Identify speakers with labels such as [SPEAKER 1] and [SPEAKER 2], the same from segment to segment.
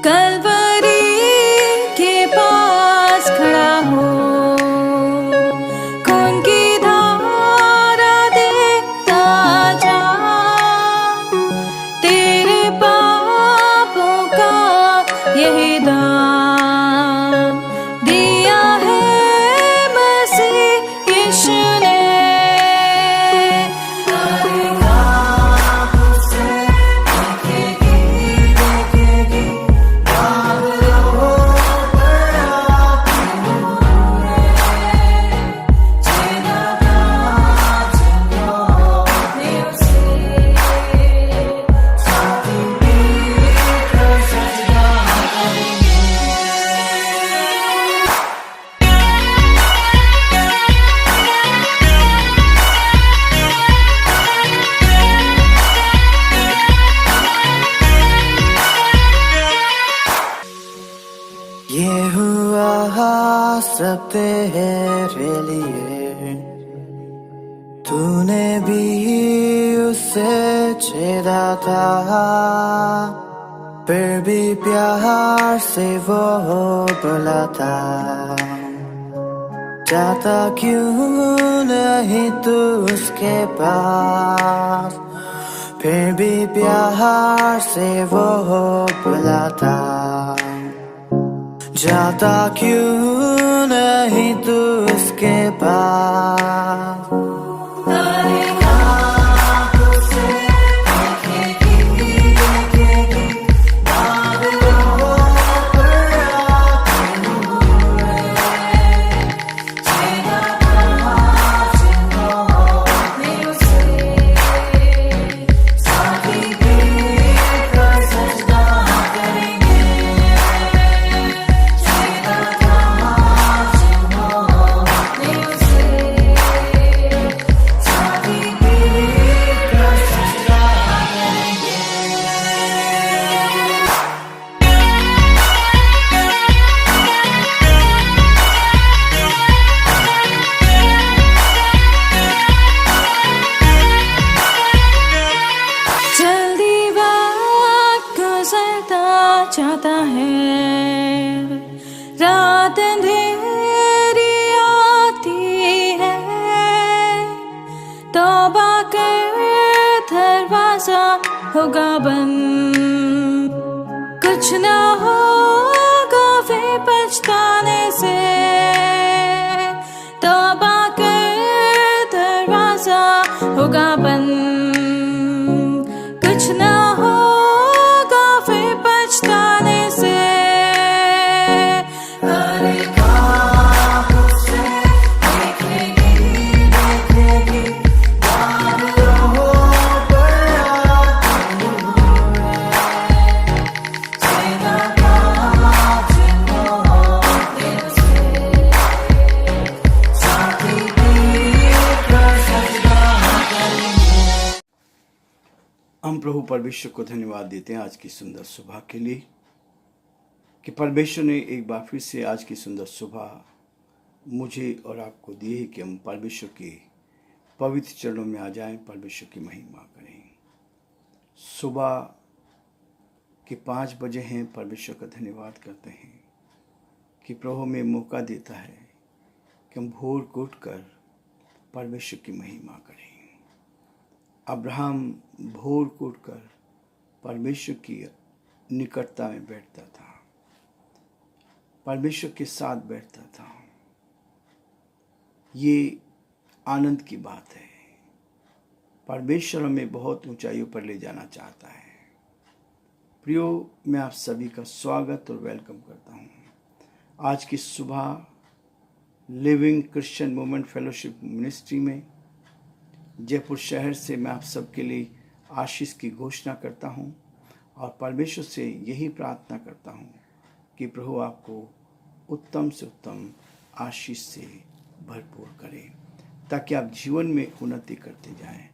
[SPEAKER 1] कलवरी के पास खड़ा हो, खून की धारा देखता जा, तेरे पापों का यही दाम दिया है मसीह यीशु ने।
[SPEAKER 2] ये हुआ सब तेरे लिए, तूने भी उसे छेड़ा था, फिर भी प्यार से वो बुलाता, जाता क्यों नहीं तू उसके पास, फिर भी प्यार से वो बुलाता, जाता क्यों नहीं तू उसके पास।
[SPEAKER 1] चाहता है, रात अंधेरी आती है, तौबा कर दरवाजा होगा बंद, कुछ ना होगा वे पछताने से, तौबा कर दरवाजा होगा बंद, कुछ ना होगा वे पछताने से।
[SPEAKER 3] हम प्रभु परमेश्वर को धन्यवाद देते हैं आज की सुंदर सुबह के लिए, कि परमेश्वर ने एक बार फिर से आज की सुंदर सुबह मुझे और आपको दी है कि हम परमेश्वर के पवित्र चरणों में आ जाएं, परमेश्वर की महिमा करें। सुबह के 5 बजे हैं, परमेश्वर का धन्यवाद करते हैं कि प्रभु हमें मौका देता है कि हम भोर को उठकर परमेश्वर की महिमा करें। अब्राहम भोर को उठकर परमेश्वर की निकटता में बैठता था, परमेश्वर के साथ बैठता था। ये आनंद की बात है। परमेश्वर हमें बहुत ऊंचाइयों पर ले जाना चाहता है। प्रियो, मैं आप सभी का स्वागत और वेलकम करता हूँ। आज की सुबह living Christian movement fellowship ministry में जयपुर शहर से मैं आप सबके लिए आशीष की घोषणा करता हूं और परमेश्वर से यही प्रार्थना करता हूं कि प्रभु आपको उत्तम से उत्तम आशीष से भरपूर करे, ताकि आप जीवन में उन्नति करते जाएं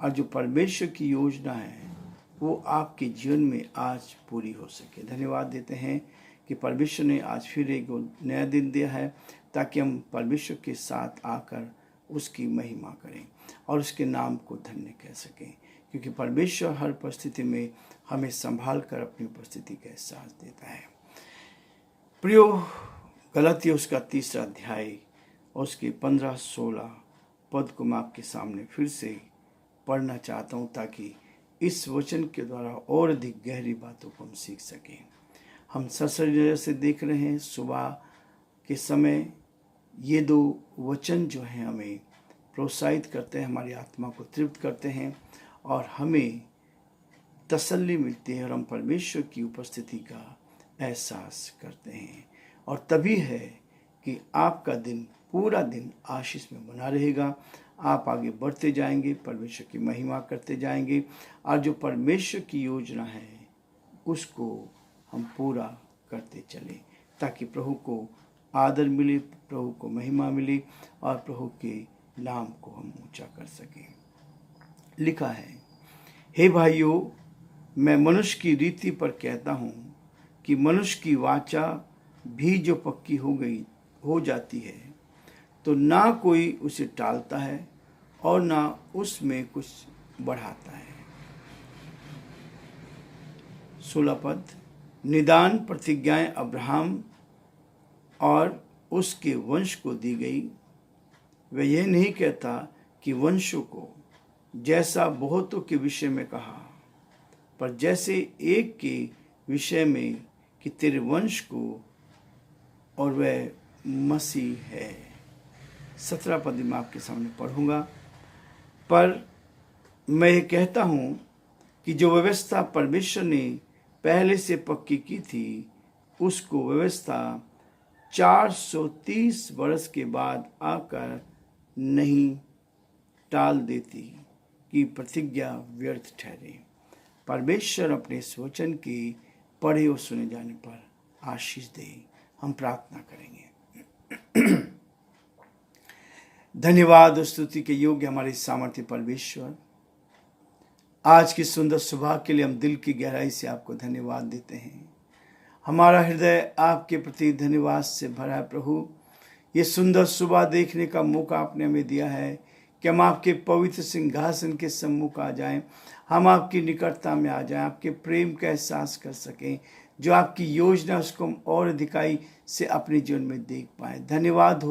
[SPEAKER 3] और जो परमेश्वर की योजना है वो आपके जीवन में आज पूरी हो सके। धन्यवाद देते हैं कि परमेश्वर ने आज फिर एक नया दिन दिया है, ताकि हम परमेश्वर के साथ आकर उसकी महिमा करें और उसके नाम को धन्य कह सकें, क्योंकि परमेश्वर हर परिस्थिति में हमें संभाल कर अपनी उपस्थिति का एहसास देता है। प्रियो, गलातियों उसका 3 अध्याय और उसके 15-16 पद को मैं आपके सामने फिर से पढ़ना चाहता हूँ, ताकि इस वचन के द्वारा और अधिक गहरी बातों को हम सीख सकें। हम ससर्जय से देख रहे हैं सुबह के समय ये 2 वचन जो हैं हमें प्रोत्साहित करते हैं, हमारी आत्मा को तृप्त करते हैं और हमें तसल्ली मिलती है और हम परमेश्वर की उपस्थिति का एहसास करते हैं। और तभी है कि आपका दिन पूरा दिन आशीष में बना रहेगा। आप आगे बढ़ते जाएंगे, परमेश्वर की महिमा करते जाएंगे और जो परमेश्वर की योजना है उसको हम पूरा करते चलें, ताकि प्रभु को आदर मिले, प्रभु को महिमा मिले और प्रभु के नाम को हम ऊंचा कर सकें। लिखा है, हे भाइयों, मैं मनुष्य की रीति पर कहता हूँ कि मनुष्य की वाचा भी जो पक्की हो जाती है, तो ना कोई उसे टालता है और ना उसमें कुछ बढ़ाता है। 16 पद, निदान प्रतिज्ञाएं अब्राहम और उसके वंश को दी गई। वह यह नहीं कहता कि वंशों को, जैसा बहुतों के विषय में कहा, पर जैसे एक के विषय में कि तेरे वंश को, और वह मसीह है। 17 पद मैं आपके सामने पढ़ूंगा। पर मैं ये कहता हूँ कि जो व्यवस्था परमेश्वर ने पहले से पक्की की थी, उसको व्यवस्था 430 वर्ष के बाद आकर नहीं टाल देती कि प्रतिज्ञा व्यर्थ ठहरे। परमेश्वर अपने इस वचन के पढ़े और सुने जाने पर आशीष दे। हम प्रार्थना करेंगे। धन्यवाद और स्तुति के योग्य हमारे सामर्थ्य परमेश्वर, आज की सुंदर सुबह के लिए हम दिल की गहराई से आपको धन्यवाद देते हैं। हमारा हृदय आपके प्रति धन्यवाद से भरा है प्रभु। ये सुंदर सुबह देखने का मौका आपने हमें दिया है कि हम आपके पवित्र सिंहासन के सम्मुख आ जाएं, हम आपकी निकटता में आ जाएं, आपके प्रेम का एहसास कर सकें। जो आपकी योजना उसको हम और अधिकाई से अपने जीवन में देख पाए। धन्यवाद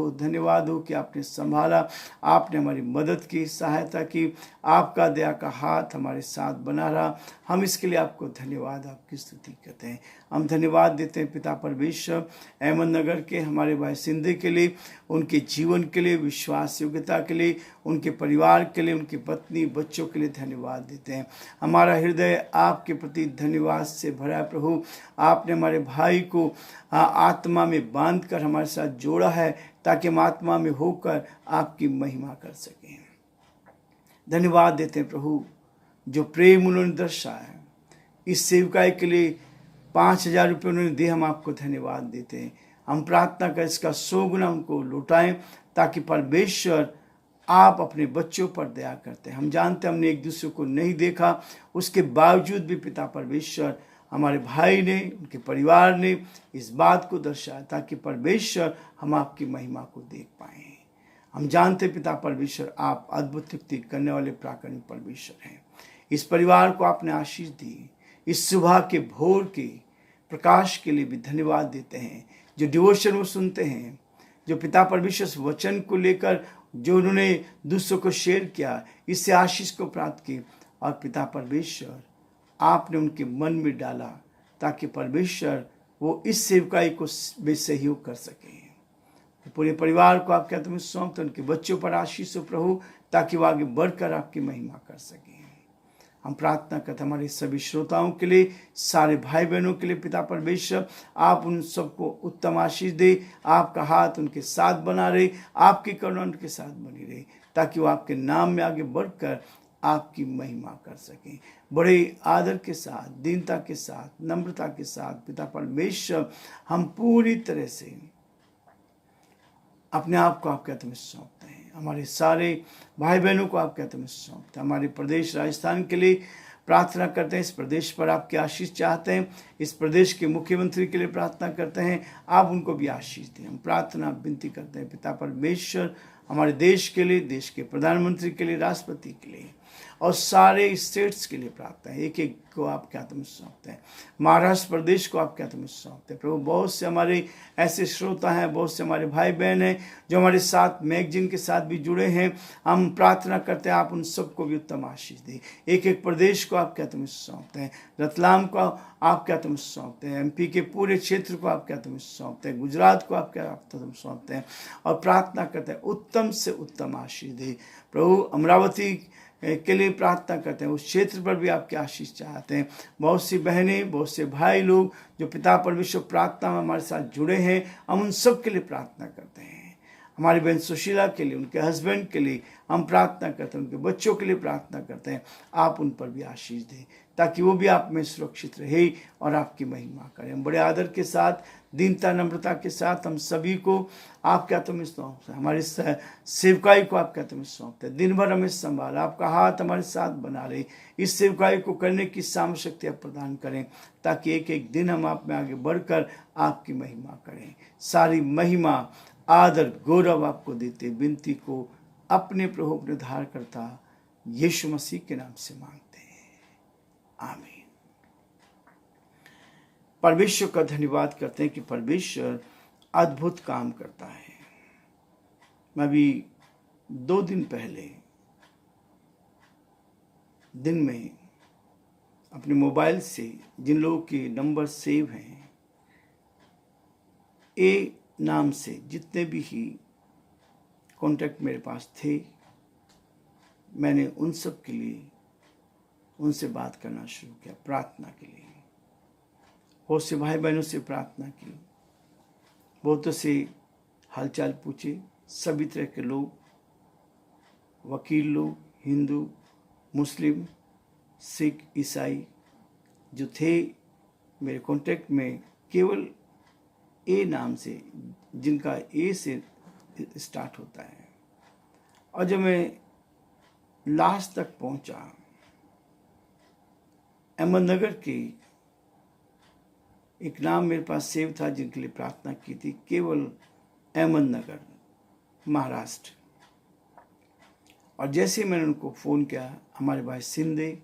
[SPEAKER 3] हो कि आपने संभाला, आपने हमारी मदद की, सहायता की, आपका दया का हाथ हमारे साथ बना रहा। हम इसके लिए आपको धन्यवाद, आपकी स्तुति करते हैं। हम धन्यवाद देते हैं पिता परमेश्वर, अहमदनगर के हमारे भाई सिंधे के लिए, उनके जीवन के लिए, विश्वास योग्यता के लिए, उनके परिवार के लिए, उनकी पत्नी बच्चों के लिए धन्यवाद देते हैं। हमारा हृदय आपके प्रति धन्यवाद से भरा है प्रभु। आपने हमारे भाई को आत्मा में बांध कर हमारे साथ जोड़ा है, ताकि हम आत्मा में होकर आपकी महिमा कर सकें। धन्यवाद देते हैं प्रभु, जो प्रेम उन्होंने दर्शाया, इस सेवकाई के लिए 5,000 रुपये उन्होंने दिए, हम आपको धन्यवाद देते हैं। हम प्रार्थना कर इसका 100 गुना उनको लौटाएं, ताकि परमेश्वर आप अपने बच्चों पर दया करते हैं। हम जानते हैं हमने एक दूसरे को नहीं देखा, उसके बावजूद भी पिता परमेश्वर हमारे भाई ने, उनके परिवार ने इस बात को दर्शाया, ताकि परमेश्वर हम आपकी महिमा को देख पाएं। हम जानते पिता परमेश्वर आप अद्भुत युक्ति करने वाले प्राकरणिक परमेश्वर हैं। इस परिवार को आपने आशीष दी। इस सुबह के भोर के प्रकाश के लिए भी धन्यवाद देते हैं। जो डिवोशन वो सुनते हैं, जो पिता परमेश्वर वचन को लेकर जो उन्होंने दूसरों को शेयर किया, इससे आशीष को प्राप्त की, और पिता परमेश्वर आपने उनके मन में डाला, ताकि परमेश्वर वो इस सेवकाई को सहयोग कर सके। पूरे परिवार को आप कहते हैं सौंपते, उनके बच्चों पर आशीष हो प्रभु, ताकि वो आगे बढ़कर आपकी महिमा कर सके। हम प्रार्थना करते हमारे सभी श्रोताओं के लिए, सारे भाई बहनों के लिए पिता परमेश्वर आप उन सबको उत्तम आशीष दे। आपका हाथ उनके साथ बना रहे, आपकी करुणा उनके साथ बनी रहे, ताकि वो आपके नाम में आगे बढ़कर आपकी महिमा कर सकें। बड़े आदर के साथ, दीनता के साथ, नम्रता के साथ पिता परमेश्वर हम पूरी तरह से अपने आप को आपके हाथ में सौंपते हैं। हमारे सारे भाई बहनों को आपके हाथ में सौंपते हैं। हमारे प्रदेश राजस्थान के लिए प्रार्थना करते हैं। इस प्रदेश पर आपकी आशीष चाहते हैं। इस प्रदेश के मुख्यमंत्री के लिए प्रार्थना करते हैं, आप उनको भी आशीष दें। हम प्रार्थना विनती करते हैं पिता परमेश्वर हमारे देश के लिए, देश के प्रधानमंत्री के लिए, राष्ट्रपति के लिए और सारे स्टेट्स के लिए प्रार्थना है। एक एक को आपके हाथ में सौंपते हैं। महाराष्ट्र प्रदेश को आपके हाथ में सौंपते हैं प्रभु। बहुत से हमारे ऐसे श्रोता हैं, बहुत से हमारे भाई बहन हैं जो हमारे साथ मैगजीन के साथ भी जुड़े हैं। हम प्रार्थना करते हैं आप उन सबको भी उत्तम आशीष दें। एक एक प्रदेश को आपके हाथ में सौंपते हैं। रतलाम को आपके हाथ में सौंपते हैं। एमपी के पूरे क्षेत्र को आपके हाथ में सौंपते हैं। गुजरात को आपके हाथ में सौंपते हैं और प्रार्थना करते हैं उत्तम से उत्तम आशीष दे प्रभु। अमरावती के लिए प्रार्थना करते हैं, उस क्षेत्र पर भी आपके आशीष चाहते हैं। बहुत सी बहनें, बहुत से भाई लोग जो पिता परमेश्वर प्रार्थना में हमारे साथ जुड़े हैं, हम उन सब के लिए प्रार्थना करते हैं। हमारी बहन सुशीला के लिए, उनके हस्बैंड के लिए हम प्रार्थना करते हैं, उनके बच्चों के लिए प्रार्थना करते हैं। आप उन पर भी आशीष दें ताकि वो भी आप में सुरक्षित रहे और आपकी महिमा करें। हम बड़े आदर के साथ, दीनता, नम्रता के साथ हम सभी को आपके हाथों में सौंपते हैं। हमारी सेवकाई को आपके हाथों में सौंपते हैं। दिन भर हमें संभाल, आपका हाथ हमारे साथ बना रहे। इस सेवकाई को करने की सामशक्ति आप प्रदान करें ताकि एक एक दिन हम आप में आगे बढ़कर आपकी महिमा करें। सारी महिमा, आदर, गौरव आपको देते विनती को अपने प्रभु, अपने उद्धारकर्ता यीशु मसीह के नाम से मांगते हैं, आमीन। परमेश्वर का धन्यवाद करते हैं कि परमेश्वर अद्भुत काम करता है। मैं अभी 2 दिन पहले दिन में अपने मोबाइल से जिन लोगों के नंबर सेव हैं, ए नाम से जितने भी ही कॉन्टैक्ट मेरे पास थे, मैंने उन सब के लिए उनसे बात करना शुरू किया प्रार्थना के लिए। बहुत से भाई बहनों से प्रार्थना की, बहुतों से हालचाल पूछे। सभी तरह के लोग, वकील लोग, हिंदू, मुस्लिम, सिख, ईसाई जो थे मेरे कांटेक्ट में, केवल ए नाम से, जिनका ए से स्टार्ट होता है। और जब मैं लास्ट तक पहुंचा, अहमदनगर के एक नाम मेरे पास सेव था जिनके लिए प्रार्थना की थी, केवल अहमदनगर, महाराष्ट्र। और जैसे मैंने उनको फ़ोन किया, हमारे भाई सिंधे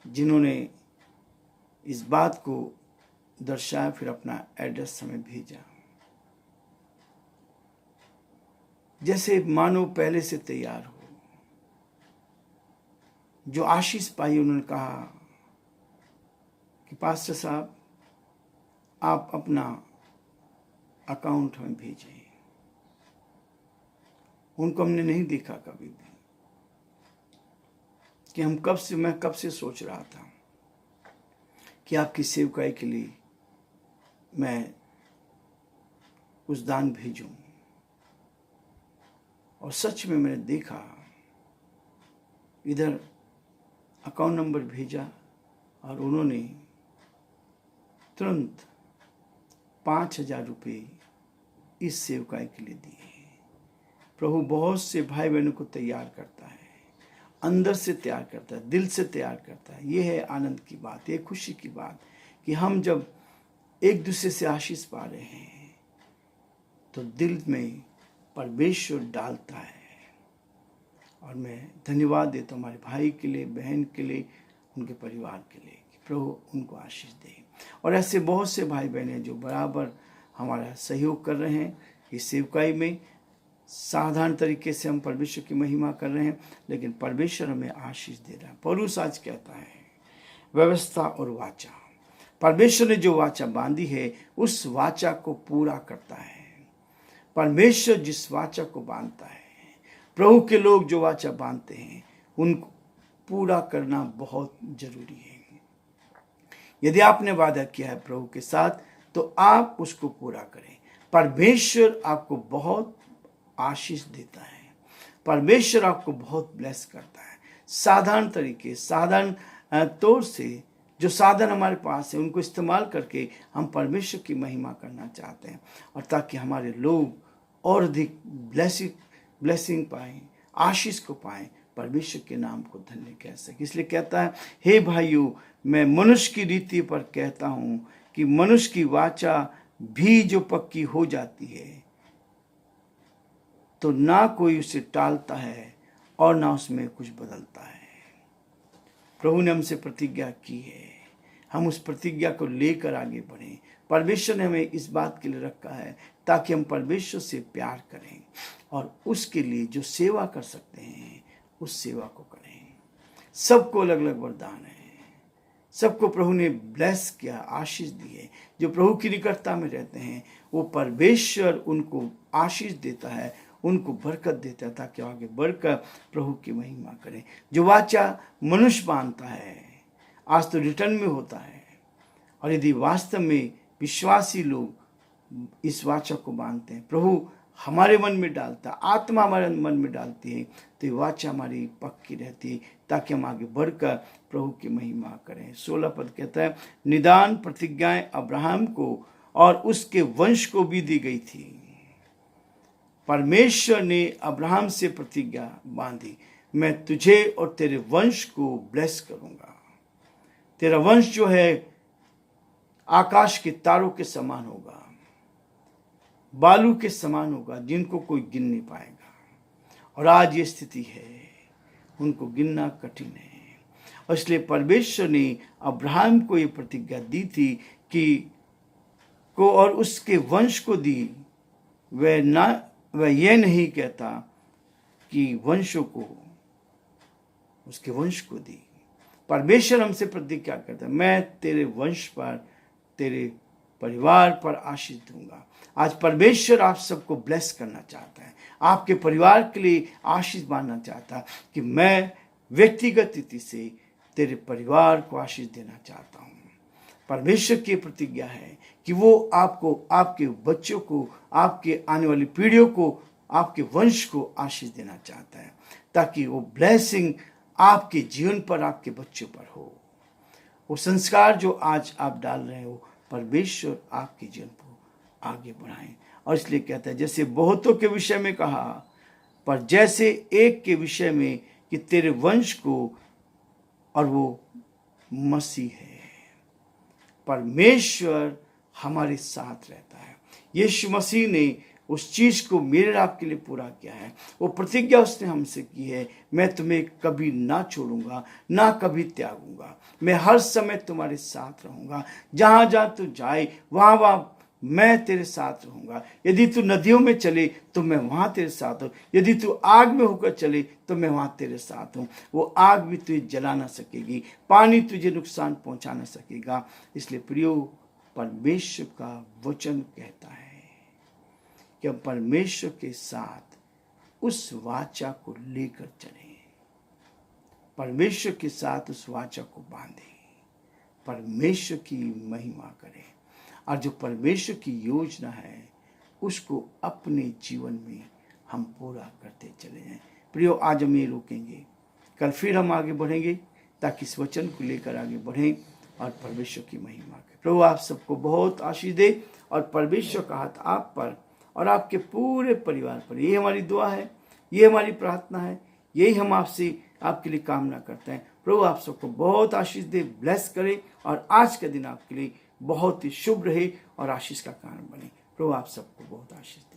[SPEAKER 3] जिन्होंने इस बात को दर्शाया, फिर अपना एड्रेस हमें भेजा, जैसे मानो पहले से तैयार हो। जो आशीष पाई, उन्होंने कहा कि पास्टर साहब आप अपना अकाउंट हमें भेजें। उनको हमने नहीं देखा कभी भी, कि मैं कब से सोच रहा था कि आपकी सेवकाई के लिए मैं कुछ दान भेजूं। और सच में मैंने देखा, इधर अकाउंट नंबर भेजा और उन्होंने तुरंत 5,000 रुपये इस सेवकाई के लिए दिए। प्रभु बहुत से भाई बहनों को तैयार करता है, अंदर से तैयार करता है, दिल से तैयार करता है। ये है आनंद की बात, ये खुशी की बात कि हम जब एक दूसरे से आशीष पा रहे हैं तो दिल में परमेश्वर डालता है। और मैं धन्यवाद देता हूँ हमारे भाई के लिए, बहन के लिए, उनके परिवार के लिए, कि प्रभु उनको आशीष दे। और ऐसे बहुत से भाई बहन हैं जो बराबर हमारा सहयोग कर रहे हैं इस सेवकाई में। साधारण तरीके से हम परमेश्वर की महिमा कर रहे हैं, लेकिन परमेश्वर हमें आशीष दे रहा है। पौलुस आज कहता है, व्यवस्था और वाचा, परमेश्वर ने जो वाचा बांधी है उस वाचा को पूरा करता है। परमेश्वर जिस वाचा को बांधता है, प्रभु के लोग जो वाचा बांधते हैं, उनको पूरा करना बहुत जरूरी है। यदि आपने वादा किया है प्रभु के साथ, तो आप उसको पूरा करें। परमेश्वर आपको बहुत आशीष देता है, परमेश्वर आपको बहुत ब्लेस करता है। साधारण तरीके, साधारण तौर से जो साधन हमारे पास है, उनको इस्तेमाल करके हम परमेश्वर की महिमा करना चाहते हैं, और ताकि हमारे लोग और अधिक ब्लेसिंग पाएं, आशीष को पाएं, परमेश्वर के नाम को धन्य कह सके। इसलिए कहता है, हे भाइयों, मैं मनुष्य की रीति पर कहता हूं कि मनुष्य की वाचा भी जो पक्की हो जाती है तो ना कोई उसे टालता है और ना उसमें कुछ बदलता है। प्रभु ने हमसे प्रतिज्ञा की है, हम उस प्रतिज्ञा को लेकर आगे बढ़ें। परमेश्वर ने हमें इस बात के लिए रखा है ताकि हम परमेश्वर से प्यार करें और उसके लिए जो सेवा कर सकते हैं उस सेवा को करें। सबको अलग अलग वरदान है, सबको प्रभु ने ब्लेस किया, आशीष दी है। जो प्रभु की निकटता में रहते हैं वो परमेश्वर उनको आशीष देता है, उनको बरकत देता है ताकि आगे बढ़कर प्रभु की महिमा करें। जो वाचा मनुष्य बांधता है आज तो रिटर्न में होता है, और यदि वास्तव में विश्वासी लोग इस वाचा को बांधते हैं, प्रभु हमारे मन में डालता, आत्मा हमारे मन में डालती है, तो ये वाचा हमारी पक्की रहती है ताकि हम आगे बढ़कर प्रभु की महिमा करें। 16 पद कहता है, निदान प्रतिज्ञाएं अब्राहम को और उसके वंश को भी दी गई थी। परमेश्वर ने अब्राहम से प्रतिज्ञा बांधी, मैं तुझे और तेरे वंश को ब्लेस करूंगा। तेरा वंश जो है आकाश के तारों के समान होगा, बालू के समान होगा, जिनको कोई गिन नहीं पाएगा। और आज ये स्थिति है, उनको गिनना कठिन है। और इसलिए परमेश्वर ने अब्राहम को ये प्रतिज्ञा दी थी कि और उसके वंश को दी। वह यह नहीं कहता कि वंशों को, उसके वंश को दी। परमेश्वर हमसे प्रतिज्ञा करता है, मैं तेरे वंश पर, तेरे परिवार पर आशीष दूंगा। आज परमेश्वर आप सबको ब्लेस करना चाहता है, आपके परिवार के लिए आशीष बांधना चाहता है कि मैं व्यक्तिगत रीति से तेरे परिवार को आशीष देना चाहता हूँ। परमेश्वर की प्रतिज्ञा है कि वो आपको, आपके बच्चों को, आपके आने वाली पीढ़ियों को, आपके वंश को आशीष देना चाहता है ताकि वो ब्लेसिंग आपके जीवन पर, आपके बच्चों पर हो। वो संस्कार जो आज आप डाल रहे हो, परमेश्वर आपके जीवन को आगे बढ़ाएं। और इसलिए कहता है, जैसे बहुतों के विषय में कहा, पर जैसे एक के विषय में कि तेरे वंश को, और वो मसीह है। परमेश्वर हमारे साथ रहता है। यीशु मसीह ने उस चीज को मेरे और आपके लिए पूरा किया है। वो प्रतिज्ञा उसने हमसे की है, मैं तुम्हें कभी ना छोड़ूंगा, ना कभी त्यागूंगा, मैं हर समय तुम्हारे साथ रहूंगा। जहां जहां तू जाए वहां वहां मैं तेरे साथ रहूंगा। यदि तू नदियों में चले तो मैं वहां तेरे साथ हूं, यदि तू आग में होकर चले तो मैं वहां तेरे साथ हूं। वो आग भी तुझे जला ना सकेगी, पानी तुझे नुकसान पहुंचा ना सकेगा। इसलिए प्रियो, परमेश्वर का वचन कहता है कि हम परमेश्वर के साथ उस वाचा को लेकर चलें, परमेश्वर के साथ उस वाचा को बांधें, परमेश्वर की महिमा करें, और जो परमेश्वर की योजना है उसको अपने जीवन में हम पूरा करते चले जाएं। प्रियो, आज हम ये रोकेंगे, कल फिर हम आगे बढ़ेंगे ताकि इस वचन को लेकर आगे बढ़ें और परमेश्वर की महिमा करें। प्रभु आप सबको बहुत आशीष दे और परमेश्वर का हाथ आप पर और आपके पूरे परिवार पर। ये हमारी दुआ है, ये हमारी प्रार्थना है, यही हम आपसे, आपके लिए कामना करते हैं। प्रभु आप सबको बहुत आशीष दे, ब्लेस करे, और आज का दिन आपके लिए बहुत ही शुभ रहे और आशीष का कारण बने। प्रभु आप सबको बहुत आशीष दे।